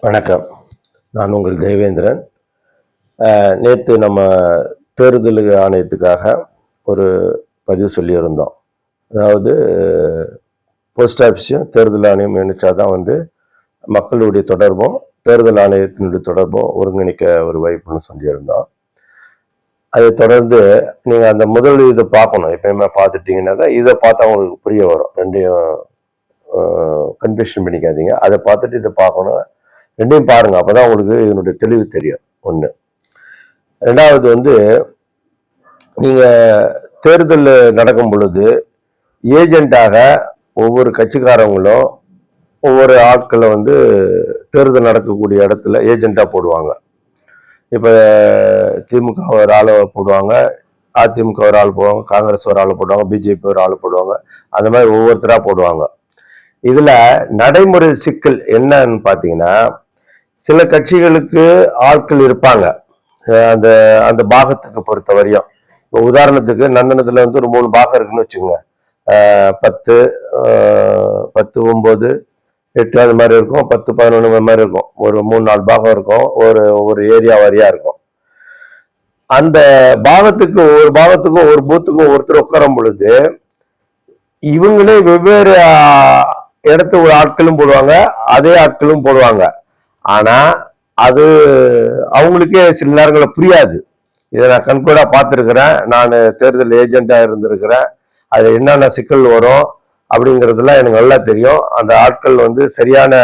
வணக்கம். நான் உங்கள் தேவேந்திரன். நேற்று நம்ம தேர்தல் ஆணையத்துக்காக ஒரு பதிவு சொல்லியிருந்தோம். அதாவது போஸ்ட் ஆஃபீஸையும் தேர்தல் ஆணையம் நினைச்சாதான் மக்களுடைய தொடர்பும் தேர்தல் ஆணையத்தினுடைய தொடர்பும் ஒருங்கிணைக்க ஒரு வாய்ப்புன்னு சொல்லியிருந்தோம். அதை தொடர்ந்து நீங்கள் அந்த முதல் இதை பார்க்கணும். எப்பயுமே பார்த்துட்டீங்கன்னாக்கா இதை பார்த்தா உங்களுக்கு புரிய வரும். ரெண்டையும் கன்ஃபியூஷன் பண்ணிக்காதீங்க. அதை பார்த்துட்டு இதை பார்க்கணும். ரெண்டையும் பாருங்க, அப்பதான் உங்களுக்கு இதனுடைய தெளிவு தெரியும். ஒண்ணு. ரெண்டாவது நீங்க தேர்தல் நடக்கும் பொழுது ஏஜென்ட்டாக ஒவ்வொரு கட்சிக்காரங்களும் ஒவ்வொரு ஆட்களை தேர்தல் நடக்கக்கூடிய இடத்துல ஏஜென்ட்டா போடுவாங்க. இப்ப திமுக ஒரு ஆளை போடுவாங்க, அதிமுக ஒரு ஆள் போடுவாங்க, காங்கிரஸ் ஒரு ஆள் போடுவாங்க, பிஜேபி ஒரு ஆள் போடுவாங்க. அந்த மாதிரி ஒவ்வொருத்தரா போடுவாங்க. இதுல நடைமுறை சிக்கல் என்னன்னு பாத்தீங்கன்னா, சில கட்சிகளுக்கு ஆட்கள் இருப்பாங்க அந்த அந்த பாகத்துக்கு பொறுத்த வரையும். இப்போ உதாரணத்துக்கு நந்தனத்துல ஒரு 3 பாகம் இருக்குன்னு வச்சுக்கோங்க. 10, 10, 9, 8 அது மாதிரி இருக்கும். 10, 11 மாதிரி இருக்கும். ஒரு 3-4 பாகம் இருக்கும். ஒரு ஏரியா வாரியா இருக்கும். அந்த பாகத்துக்கும் ஒரு பூத்துக்கும் ஒருத்தர் உட்காரும் பொழுது இவங்களே வெவ்வேறு இடத்து ஒரு ஆட்களும் போடுவாங்க, அதே ஆட்களும் போடுவாங்க. ஆனா அது அவங்களுக்கே சில நேரங்களில் புரியாது. இதை நான் கண்கூடா பார்த்துருக்கிறேன். நான் தேர்தல் ஏஜென்டா இருந்திருக்கிறேன். அது என்னென்ன சிக்கல் வரும் அப்படிங்கிறதுலாம் எனக்கு நல்லா தெரியும். அந்த ஆட்கள் சரியான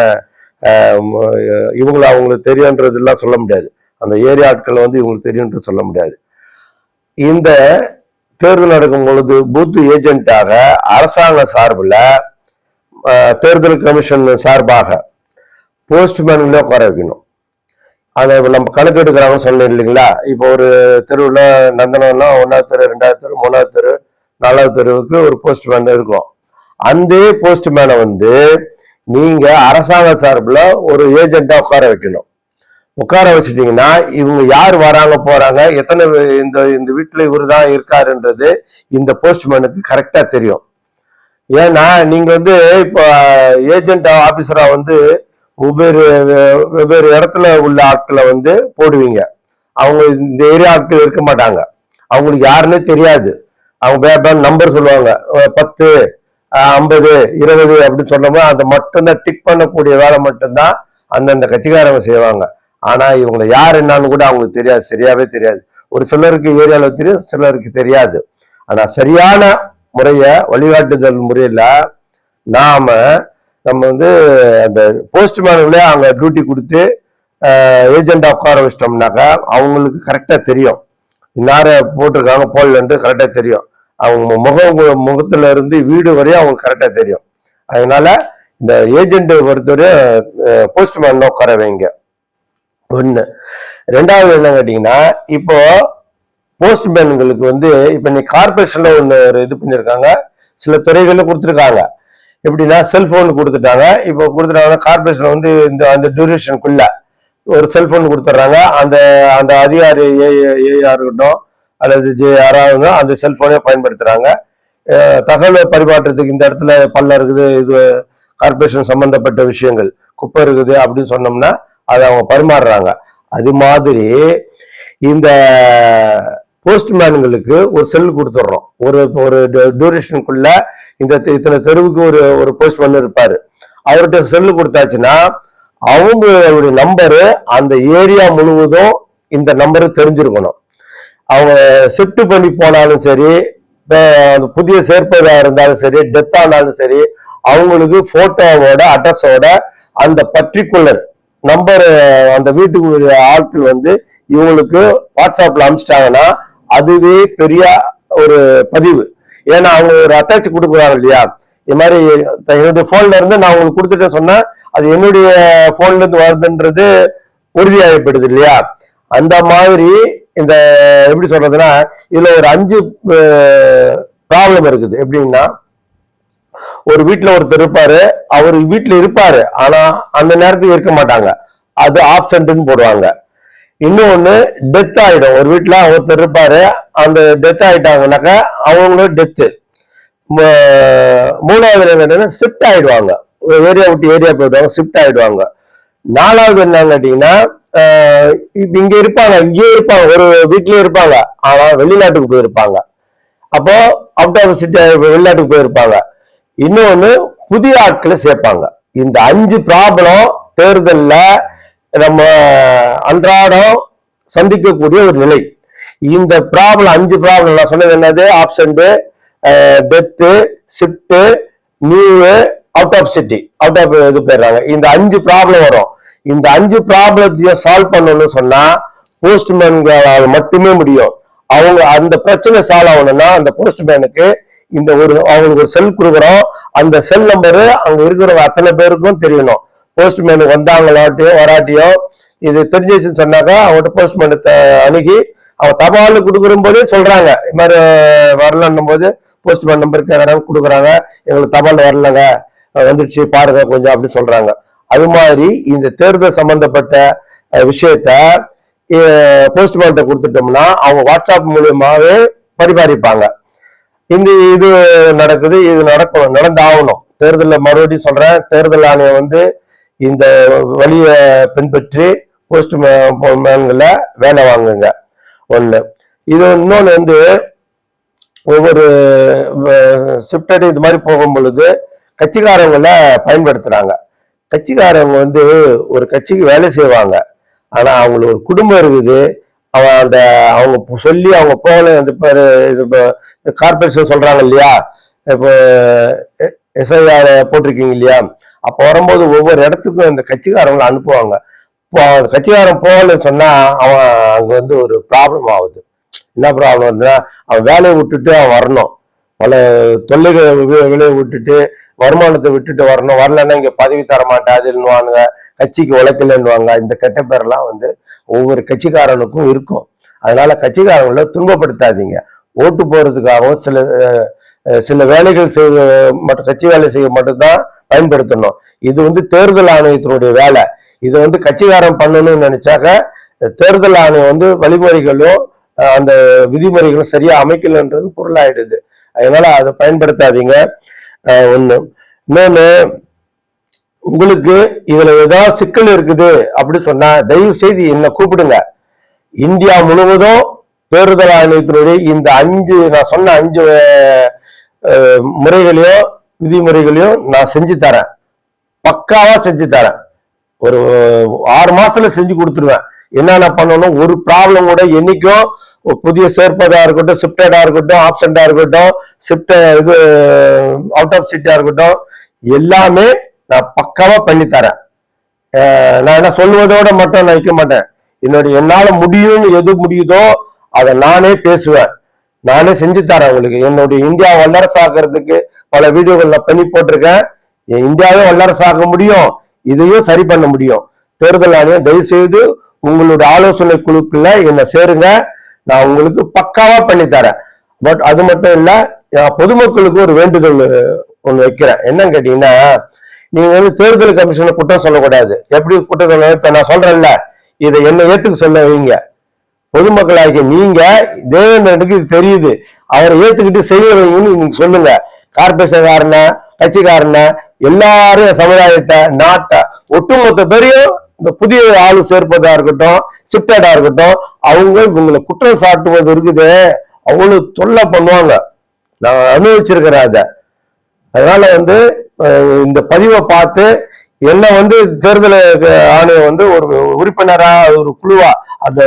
இவங்களை அவங்களுக்கு தெரியுன்றதுலாம் சொல்ல முடியாது. அந்த ஏரியா ஆட்கள் இவங்களுக்கு தெரியும்னு சொல்ல முடியாது. இந்த தேர்தல் நடக்கும் பொழுது பூத் ஏஜென்ட்டாக அரசாங்க சார்பில் தேர்தல் கமிஷன் சார்பாக போஸ்ட்மேன்களே உட்கார வைக்கணும். அதை நம்ம கணக்கு எடுக்கிறாங்கன்னு சொன்னேன் இல்லைங்களா? இப்போ ஒரு தெருவில் நந்தனம்னா 1வது தெரு, 2வது தெரு, 3வது தெரு, 4வது தெருவுக்கு ஒரு போஸ்ட்மேன் இருக்கும். அந்த போஸ்ட்மேனை நீங்க அரசாங்க சார்பில் ஒரு ஏஜென்ட்டா உட்கார வைக்கணும். உட்கார வச்சுட்டீங்கன்னா இவங்க யார் வராங்க போறாங்க, எத்தனை இந்த வீட்டுல இவரு தான் இருக்காருன்றது இந்த போஸ்ட்மேனுக்கு கரெக்டா தெரியும். ஏன்னா நீங்க இப்போ ஏஜென்ட் ஆபீசரா வெவ்வேறு இடத்துல உள்ள ஆட்களை போடுவீங்க. அவங்க இந்த ஏரியா ஆட்கள் இருக்க மாட்டாங்க. அவங்களுக்கு யாருன்னே தெரியாது. அவங்க நம்பர் சொல்லுவாங்க, 10, 50, 20 அப்படின்னு சொன்னோம்னா அதை மட்டும்தான் டிக் பண்ணக்கூடிய வேலை மட்டும்தான் அந்தந்த கட்சிக்காரங்க செய்வாங்க. ஆனா இவங்களை யார் என்னன்னு கூட அவங்களுக்கு தெரியாது, சரியாவே தெரியாது. ஒரு சிலருக்கு ஏரியாவில் தெரியும், சிலருக்கு தெரியாது. ஆனா சரியான முறைய வழிகாட்டுதல் முறையில நம்ம அந்த போஸ்ட்மேனுங்களே அங்க டியூட்டி கொடுத்து ஏஜென்டா உட்கார வச்சிட்டோம்னாக்கா அவங்களுக்கு கரெக்டா தெரியும். இன்னார போட்டிருக்காங்க போடலன்ட்டு கரெக்டா தெரியும். அவங்க முகத்துல இருந்து வீடு வரையும் அவங்களுக்கு கரெக்டா தெரியும். அதனால இந்த ஏஜென்ட் பொறுத்தவரை போஸ்ட்மேன் உட்கார வைங்க. ஒண்ணு. ரெண்டாவது என்ன கேட்டீங்கன்னா, இப்போ போஸ்ட்மேன்களுக்கு இப்ப நீ கார்பரேஷன்ல ஒண்ணு இது பண்ணிருக்காங்க, சில துறைகள்ல கொடுத்துருக்காங்க. எப்படின்னா செல்போன் கொடுத்துட்டாங்க. இப்போ கொடுத்துட்டாங்கன்னா கார்பரேஷன் இந்த அந்த டியூரேஷனுக்குள்ள ஒரு செல்போன் கொடுத்துட்றாங்க. அந்த அந்த அதிகாரி ஏஆர் இருக்கட்டும் அல்லது யாராவது அந்த செல்போனே பயன்படுத்துறாங்க. தகவல் பரிமாற்றத்துக்கு இந்த இடத்துல பல்ல இருக்குது, இது கார்பரேஷன் சம்பந்தப்பட்ட விஷயங்கள், குப்பை இருக்குது அப்படின்னு சொன்னோம்னா அதை அவங்க பரிமாறுறாங்க. அது மாதிரி இந்த போஸ்ட்மேன்களுக்கு ஒரு செல் கொடுத்துட்றோம். ஒரு டியூரேஷனுக்குள்ள இந்த இத்தனை தெருவுக்கு ஒரு போஸ்ட்மேன் இருப்பாரு. அவர்கிட்ட செல்லு கொடுத்தாச்சுன்னா அவங்களுடைய நம்பரு அந்த ஏரியா முழுவதும் இந்த நம்பரு தெரிஞ்சிருக்கணும். அவங்க ஷிஃப்ட் பண்ணி போனாலும் சரி, புதிய சேர்ப்பதா இருந்தாலும் சரி, டெத் ஆனாலும் சரி, அவங்களுக்கு போட்டோவோட அட்ரஸோட அந்த பர்டிகுலர் நம்பர் அந்த வீட்டுக்கு ஆட்கள் இவங்களுக்கு வாட்ஸ்அப்ல அனுப்பிச்சிட்டாங்கன்னா அதுவே பெரிய ஒரு பதிவு. ஏன்னா அவங்க ஒரு அட்டாச் கொடுக்குறாங்க இல்லையா? இது மாதிரி என்னுடைய போன்ல இருந்து நான் உங்களுக்கு கொடுத்துட்டேன்னு சொன்னா அது என்னுடைய போன்ல இருந்து வருதுன்றது உறுதியாகப்படுது இல்லையா? அந்த மாதிரி இந்த எப்படி சொல்றதுன்னா இதுல ஒரு 5 ப்ராப்ளம் இருக்குது. எப்படின்னா, ஒரு வீட்டுல ஒருத்தர் இருப்பாரு, அவர் வீட்டுல இருப்பாரு, ஆனா அந்த நேரத்துக்கு இருக்க மாட்டாங்க, அது ஆப்சென்ட்னு போடுவாங்க. இன்னொன்னு டெத் ஆயிடும். ஒரு வீட்டுல ஒருத்தர் இருப்பாரு, அந்த டெத் ஆயிட்டாங்கன்னாக்கா அவங்களும் டெத்து. 3வது என்னன்னா ஷிஃப்ட் ஆயிடுவாங்க, ஏரியா விட்டு ஏரியா போயிடுவாங்க, ஷிஃப்ட் ஆயிடுவாங்க. 4வது என்னன்னு கேட்டீங்கன்னா, இப்ப இங்க இருப்பாங்க, இங்கேயே இருப்பாங்க, ஒரு வீட்லயே இருப்பாங்க, ஆனா வெளிநாட்டுக்கு போயிருப்பாங்க. அப்போ அவுட் ஆஃப் சிட்டி வெளிநாட்டுக்கு போயிருப்பாங்க. இன்னொன்னு புதிய ஆட்களை சேர்ப்பாங்க. இந்த 5 ப்ராப்ளம் தேர்தல்ல நம்ம அன்றாடம் சந்திக்கக்கூடிய ஒரு நிலை. இந்த ப்ராப்ளம் 5 ப்ராப்ளம் நான் சொன்னது என்னது? Absent, death, shift, new, out of city, out of இது போயிடுறாங்க. இந்த 5 ப்ராப்ளம் வரும். இந்த 5 ப்ராப்ளத்தையும் சால்வ் பண்ணணும்னு சொன்னா போஸ்ட்மேன்களால் மட்டுமே முடியும். அவங்க அந்த பிரச்சனை சால்வ் ஆகணும்னா அந்த போஸ்ட்மேனுக்கு இந்த அவங்களுக்கு ஒரு செல் கொடுக்குறோம். அந்த செல் நம்பரு அங்க இருக்கிறவங்க அத்தனை பேருக்கும் தெரியணும். போஸ்ட்மேனுக்கு வந்தாங்களாட்டியோ வராட்டியோ இது தெரிஞ்சிச்சுன்னு சொன்னாக்கா அவங்கள்ட்ட போஸ்ட்மேன் அணுகி அவன் தபால் கொடுக்குற போதே சொல்றாங்க, இது மாதிரி வரலன்னும் போது போஸ்ட்மேன் நம்பர் கேட்கறாங்க, கொடுக்குறாங்க, எங்களுக்கு தபால் வரலங்க, வந்துடுச்சு பாருங்க கொஞ்சம் அப்படின்னு சொல்றாங்க. அது மாதிரி இந்த தேர்தல் சம்பந்தப்பட்ட விஷயத்த போஸ்ட்மேன்ட்ட கொடுத்துட்டோம்னா அவங்க வாட்ஸ்அப் மூலியமாவே பரிபாரிப்பாங்க. இது நடக்குது, இது நடந்தாகணும். தேர்தலில் மறுபடியும் சொல்றேன், தேர்தல் ஆணையம் இந்த வழியை பின்பற்றி போஸ்ட்மேன்களை வேலை வாங்குங்க. ஒண்ணு இது. இன்னொன்னு ஒவ்வொரு ஷிஃப்டட் இது மாதிரி போகும் பொழுது கட்சிக்காரங்களை பயன்படுத்துறாங்க. கட்சிக்காரங்க ஒரு கட்சிக்கு வேலை செய்வாங்க, ஆனா அவங்களுக்கு ஒரு குடும்பம் இருக்குது. அவங்க சொல்லி அவங்க போகல. கார்பரேஷன் சொல்றாங்க இல்லையா, இப்போ எஸ்ஐஆர் போட்டிருக்கீங்க இல்லையா, அப்போ வரும்போது ஒவ்வொரு இடத்துக்கும் இந்த கட்சிக்காரங்களை அனுப்புவாங்க. கட்சிக்காரன் போகலன்னு சொன்னா அவன் அங்க ஒரு ப்ராப்ளம் ஆகுது. என்ன ப்ராப்ளம் வருதுன்னா, அவன் வேலையை விட்டுட்டு அவன் வரணும், பல தொல்லைகளை விட்டுட்டு வருமானத்தை விட்டுட்டு வரணும். வரலன்னா இங்க பதவி தர மாட்டாதுன்னுவானுங்க, கட்சிக்கு உழைக்கலன்னுவாங்க. இந்த கெட்ட பேரெல்லாம் ஒவ்வொரு கட்சிக்காரனுக்கும் இருக்கும். அதனால கட்சிக்காரங்களை துன்பப்படுத்தாதீங்க. ஓட்டு போறதுக்காகவும் சில வேலைகள் செய்ய மட்டும், கட்சி வேலை செய்ய மட்டும்தான் பயன்படுத்தணும். இது தேர்தல் ஆணையத்தினுடைய வேலை. இதை கட்சிக்காரன் பண்ணணும்னு நினைச்சாக்க தேர்தல் ஆணையம் வழிமுறைகளும் அந்த விதிமுறைகளும் சரியா அமைக்கலன்றது பொருளாயிடுது. அதனால அதை பயன்படுத்தாதீங்க. ஒண்ணு. இன்னொன்னு, உங்களுக்கு இதுல ஏதாவது சிக்கல் இருக்குது அப்படி சொன்னா தயவு செய்து என்ன கூப்பிடுங்க. இந்தியா முழுவதும் தேர்தல் ஆணையத்தினுடைய இந்த 5 நான் சொன்ன 5 முறைகளையும் விதிமுறைகளையும் நான் செஞ்சு தரேன், பக்காவா செஞ்சு தரேன். ஒரு 6 மாசத்துல செஞ்சு கொடுத்துருவேன். என்னென்ன பண்ணணும், ஒரு ப்ராப்ளம் கூட என்னைக்கும் புதிய சேர்ப்பதா இருக்கட்டும், ஷிஃப்டடா இருக்கட்டும், ஆப்சண்டா இருக்கட்டும், ஷிஃப்ட் இது அவுட் ஆஃப் சிட்டியா இருக்கட்டும், எல்லாமே நான் பக்காவா பண்ணி தரேன். நான் என்ன சொல்வதோட மட்டும் நான் வைக்க மாட்டேன். என்னால முடியும்னு எது முடியுதோ அதை நானே பேசுவேன், நானே செஞ்சு தரேன் உங்களுக்கு. என்னுடைய இந்தியா வல்லரசாக்குறதுக்கு பல வீடியோகள் நான் பண்ணி போட்டிருக்கேன். இந்தியாவே வல்லரசாக்க முடியும், இதையும் சரி பண்ண முடியும். தேர்தல் ஆணையம் தயவு செய்து உங்களுடைய ஆலோசனை குழுக்குள்ள என்ன சேருங்க, நான் உங்களுக்கு பக்காவா பண்ணி தரேன். பட் அது மட்டும் இல்ல, பொதுமக்களுக்கு ஒரு வேண்டுதல் ஒண்ணு வைக்கிறேன். என்னன்னு கேட்டீங்கன்னா, நீங்க தேர்தல் கமிஷனை குற்றம் சொல்லக்கூடாது. எப்படி குற்றம் சொல்ல? இப்ப நான் சொல்றேன்ல, இதை என்ன ஏத்துக்க சொல்ல வைங்க. பொதுமக்களாகி நீங்க தேவேந்திரனுக்கு இது தெரியுது, அவரை ஏத்துக்கிட்டு செய்ய வைங்கன்னு நீங்க சொல்லுங்க. கார்பரேஷன்காரன, கட்சிக்காரன, எல்லாரும் சமுதாயத்தை, நாட்டை, ஒட்டுமொத்த பேரையும் இந்த புதிய ஆளு சேர்ப்பதா இருக்கட்டும், ஷிஃப்டடா இருக்கட்டும், அவங்க இவங்களை குற்றம் சாட்டுவது இருக்குது, அவ்வளவு தொல்லை பண்ணுவாங்க. நான் அனுபவிச்சிருக்கிறேன் அதை. அதனால இந்த பதிவை பார்த்து என்ன தேர்தல் ஆணையம் ஒரு உறுப்பினரா, ஒரு குழுவா, அந்த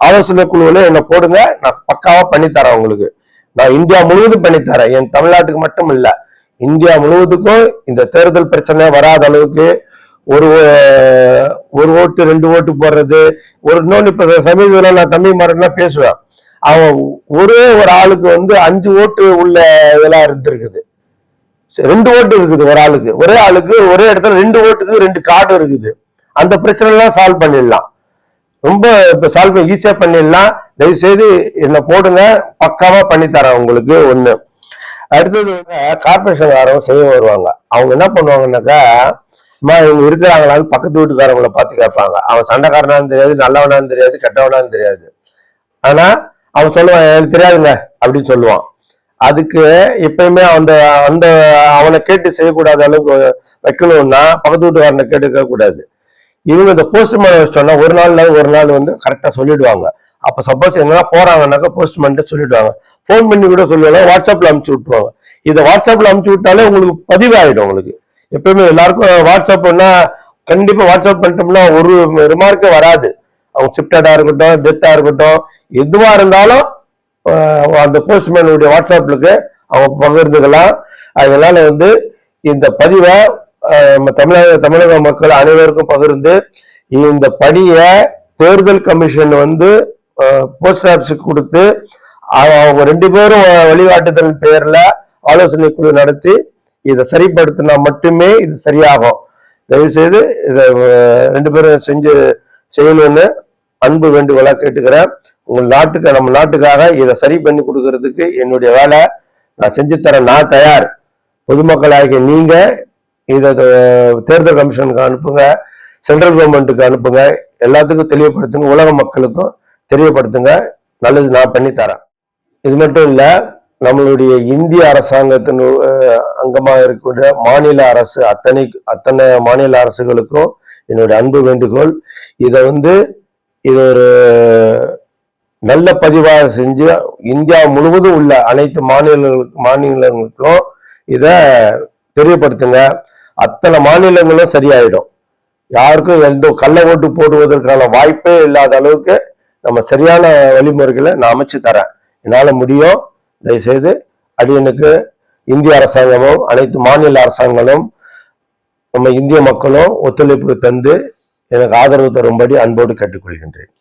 ஆலோசனை குழுவில என்ன போடுங்க, நான் பக்காவா பண்ணித்தரேன் உங்களுக்கு. நான் இந்தியா முழுவதும் பண்ணித்தரேன், என் தமிழ்நாட்டுக்கு மட்டும் இல்ல, இந்தியா முழுவதுக்கும் இந்த தேர்தல் பிரச்சனை வராத அளவுக்கு ஒரு ஓட்டு 2 ஓட்டு போடுறது, இன்னொன்று இப்ப சமீபத்தில் நான் தம்பி மாறலாம் பேசுவேன், அவன் ஒரே ஒரு ஆளுக்கு 5 ஓட்டு உள்ள இதெல்லாம் இருந்திருக்குது. 2 ஓட்டு இருக்குது ஒரு ஆளுக்கு, ஒரே ஆளுக்கு ஒரே இடத்துல 2 ஓட்டுக்கு 2 கார்டு இருக்குது. அந்த பிரச்சனை எல்லாம் சால்வ் பண்ணிடலாம், ரொம்ப இப்ப சால்வ் ஈஸியா பண்ணிடலாம். தயவு செய்து என்ன போடுங்க, பக்காவா பண்ணித்தரேன் உங்களுக்கு. ஒண்ணு. அடுத்தது கார்பரேஷன்காரங்க செய்ய வருவாங்க. அவங்க என்ன பண்ணுவாங்கன்னாக்கா, இவங்க இருக்கிறாங்களான்னு பக்கத்து வீட்டுக்காரங்களை பார்த்து கேட்பாங்க. அவன் சண்டைக்காரனான்னு தெரியாது, நல்லவனான்னு தெரியாது, கெட்டவனான்னு தெரியாது. ஆனா அவன் சொல்லுவான், எனக்கு தெரியாதுங்க அப்படின்னு சொல்லுவான். அதுக்கு எப்பயுமே அந்த அந்த அவனை கேட்டு செய்யக்கூடாத அளவுக்கு வைக்கணும்னா பக்கத்து வீட்டுக்காரனை கேட்டு கேட்க கூடாது. இவங்க இந்த போஸ்ட்மேன் வச்சிட்டோம்னா ஒரு நாள் வந்து கரெக்டா சொல்லிடுவாங்க. அப்ப சப்போஸ் எங்கன்னா போறாங்கன்னாக்கா போஸ்ட்மேன் சொல்லிடுவாங்க. போன் பண்ணி கூட சொல்லுவாங்க, வாட்ஸ்அப்ல அனுப்பிச்சு விட்டுருவாங்க. இதை வாட்ஸ்அப்ல அனுப்பிச்சு விட்டாலே உங்களுக்கு பதிவாயிடும். உங்களுக்கு எப்பயுமே எல்லாருக்கும் வாட்ஸ்அப்னா கண்டிப்பா வாட்ஸ்அப் பண்ணிட்டோம்னா ஒரு ரிமார்க்கே வராது. அவங்க ஷிஃப்டடா இருக்கட்டும், டெத்தா இருக்கட்டும், எதுவா இருந்தாலும் அந்த போஸ்ட்மேனுடைய வாட்ஸ்அப்புக்கு அவங்க பகிர்ந்துக்கலாம். அதனால வந்து இந்த பதிவை தமிழக மக்கள் அனைவருக்கும் பகிர்ந்து இந்த பணியை தேர்தல் கமிஷன் வந்து போஸ்ட் ஆபீஸுக்கு கொடுத்து அவங்க 2 பேரும் வழிகாட்டுதல் பெயர்ல ஆலோசனை குழு நடத்தி இதை சரிப்படுத்தினா மட்டுமே இது சரியாகும். தயவு செய்து இதை 2 பேரும் செய்யணும்னு அன்பு வேண்டுகோளா கேட்டுக்கிறேன். நம்ம நாட்டுக்காக இதை சரி பண்ணி கொடுக்கறதுக்கு என்னுடைய வேலை நான் செஞ்சு தரேன். நான் தயார். பொதுமக்களாகிய நீங்க இதை தேர்தல் கமிஷனுக்கு அனுப்புங்க, சென்ட்ரல் கவர்மெண்ட்டுக்கு அனுப்புங்க, எல்லாத்துக்கும் தெளிவுபடுத்துங்க, உலக மக்களுக்கும் தெரியப்படுத்துங்க. நல்லது நான் பண்ணி தரேன். இது மட்டும் இல்ல, நம்மளுடைய இந்திய அரசாங்கத்தின் அங்கமாக இருக்கக்கூடிய மாநில அரசு அத்தனை மாநில அரசுகளுக்கும் என்னுடைய அன்பு வேண்டுகோள், இதை வந்து இது ஒரு நல்ல பதிவாக செஞ்சு இந்தியா முழுவதும் உள்ள அனைத்து மாநிலங்களுக்கும் இத தெரியப்படுத்துங்க. அத்தனை மாநிலங்களும் சரியாயிடும். யாருக்கும் எந்த கள்ள ஓட்டு போடுவதற்கான வாய்ப்பே இல்லாத அளவுக்கு நம்ம சரியான வழிமுறைகளை நான் அமைச்சு தரேன். என்னால முடியும். தயவுசெய்து அடியனுக்கு இந்திய அரசாங்கமும் அனைத்து மாநில அரசாங்கங்களும் நம்ம இந்திய மக்களும் ஒத்துழைப்பு தந்து எனக்கு ஆதரவு தரும்படி அன்போடு கேட்டுக்கொள்கின்றேன்.